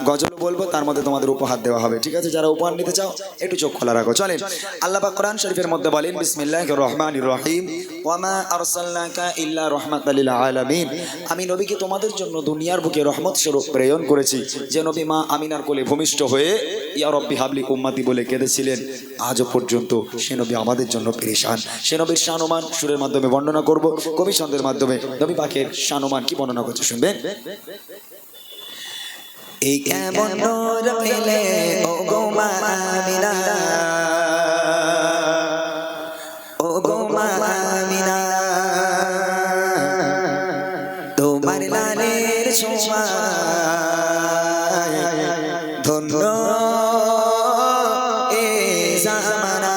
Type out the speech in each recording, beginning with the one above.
গজল বলবো, তার মধ্যে তোমাদের উপহার দেওয়া হবে, ঠিক আছে? যারা উপহার নিতে চাও একটু চোখ খোলা রাখো। চলেন, আল্লাহ পাক কোরআন শরীফের মধ্যে বলেন, বিসমিল্লাহির রহমানির রহিম, ওয়া মা আরসালনাকা ইল্লা রাহমাতাল লিল আলামিন। আমি নবীকে তোমাদের জন্য দুনিয়ার বুকে রহমত স্বরূপ প্রেরণ করেছি। যে নবী মা আমিনার কোলে ভূমিষ্ঠ হয়ে ইয়া রব্বি হাবলি উম্মতি বলে কেঁদেছিলেন, আজও পর্যন্ত সে নবী আমাদের জন্য পেরেশান। সে নবীর শানমান সুরের মাধ্যমে বর্ণনা করব, কবি ছন্দের মাধ্যমে নবী পাকের শানমান কি বর্ণনা করছে শুনবেন। এই কেমন নূর পেলে ও গো মা আমিনা, ও গো মা আমিনা, তোমার লালের ছোঁয়ায় ধন্য এ জামানা।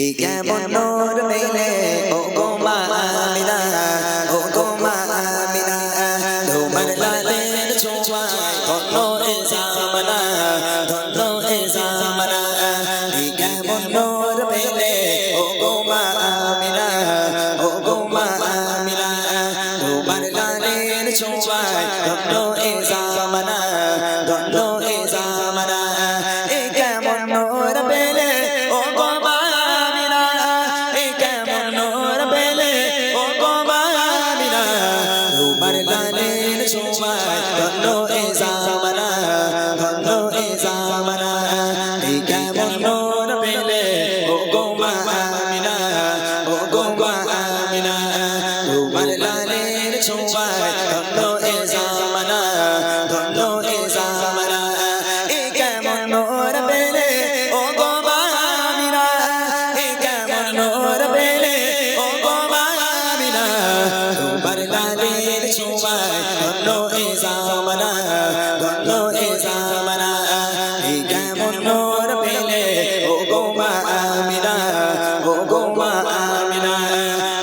এই কেমন নূর পেলে ও গো মা আমিনা, ও গো মা আমিনা, তোমার লালের ছোঁয়ায় ধন্য এ জামানা, ধন্য এ জামানা। এই কেমন নূর পেলে ও গো মা আমিনা, ও গো মা আমিনা, তোমার লালের ছোঁয়ায় ধন্য এ জামানা, ধন্য এ জামানা। এই কেমন নূর পেলে ও গো মা আমিনা, এই কেমন নূর পেলে ও গো মা আমিনা, তোমার লালের ছোঁয়ায় ধন্য এ জামানা, ধন্য এ জামানা। এই কেমন নূর পেলে ও গো মা আমিনা, ও গো মা আমিনা, তোমার লালের ছোঁয়ায় ধন্য এ জামানা, ধন্য এ জামানা। এই কেমন নূর পেলে ও গো মা আমিনা, এই কেমন নূর পেলে ও গো মা আমিনা, তোমার লালের ছোঁয়ায় ধন্য এ জামানা, ধন্য এ জামানা। এই কেমন নূর পেলে ও গো মা আমিনা, ও গো মা আমিনা,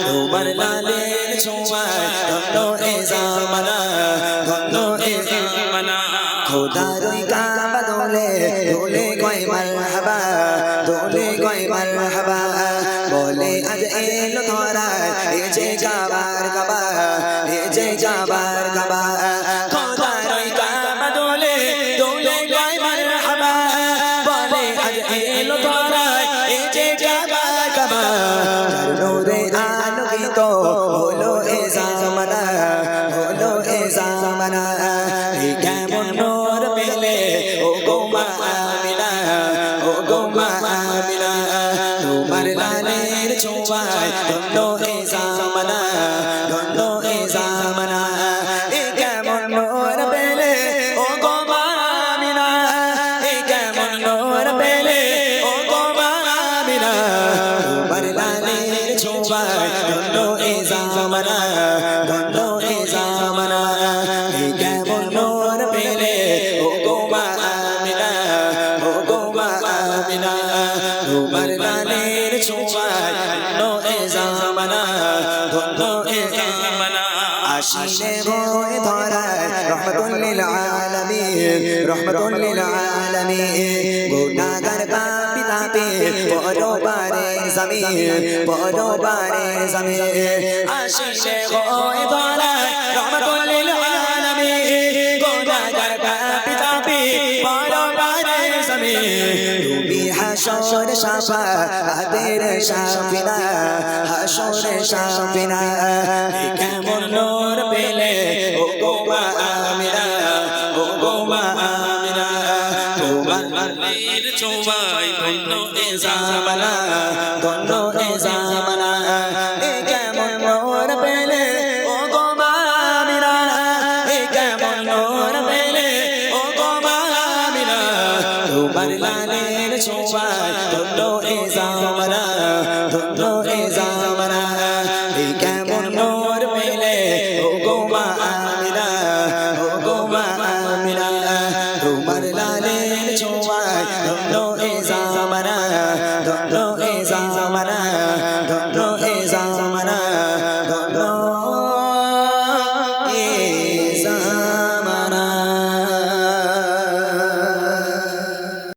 তোমার লালের ছোঁয়ায় ধন্য এ জামানা, ধন্য এ জামানা। খোদার ওই কাবা দোলে দোলে কয় মারহাবা, দোলে কয় মারহাবা, বলে আজ এলো ধরা এ যে কাবার কাবা, এ যে কাবার কাবা। খোদার ওই কাবা দোলে দোলে কয় মারহাবা, বলে আজ এলো ধরা এ যে কাবার কাবা। নূরে আলোকিত হলো এ জামানা, হলো এ জামানা। এই কেমন নূর পেলে ও গো মা আমিনা, ও গো মা আমিনা, তোমার লালের ছোঁয়ায় ধন্য এ জামানা, ধন্য এ জামানা। এই কেমন নূর পেলে ও গো মা আমিনা, এই কেমন নূর পেলে ও গো মা আমিনা, তোমার লালের ছোঁয়ায় ধন্য এ জামানা, ধন্য এ জামানা। এই কেমন নূর পেলে ও গো মা আমিনা, ও গো মা আমিনা, তোমার লালের ছোঁয়ায় ধন্য এ জামানা, ধন্য এ জামানা। আশিসে ভয় ধরায় রহমাতুল লিল আলামিন, রহমাতুল লিল আলামিন। গুনাহগার পাপী তাপী পরবারে জমিন, পরবারে জমিন। আশিসে ভয় ধরায় রহমাতুল লিল আলামিন, গুনাহগার পাপী তাপী পরবারে জমিন। তুমি হাসর শাফাআতের শাফিনা, হাসর শাফিনা। কেমন নূর পেলে ও গো মা আমিনা, ও গো মা আমিনা, তোমার লালের ছোঁয়ায় ধন্য এ জামানা, ধন্য এ জামানা। এই কেমন নূর পেলে ও গো মা আমিনা, এই কেমন নূর পেলে ও গো মা আমিনা, তোমার লালের ছোঁয়ায় ধন্য এ জামানা, ধন্য এ জামানা। এই কেমন নূর পেলে ও গো মা আমিনা, ও গো মা আমিনা, তোমার লালের ছোঁয়ায় ধন্য এ জামানা, ধন্য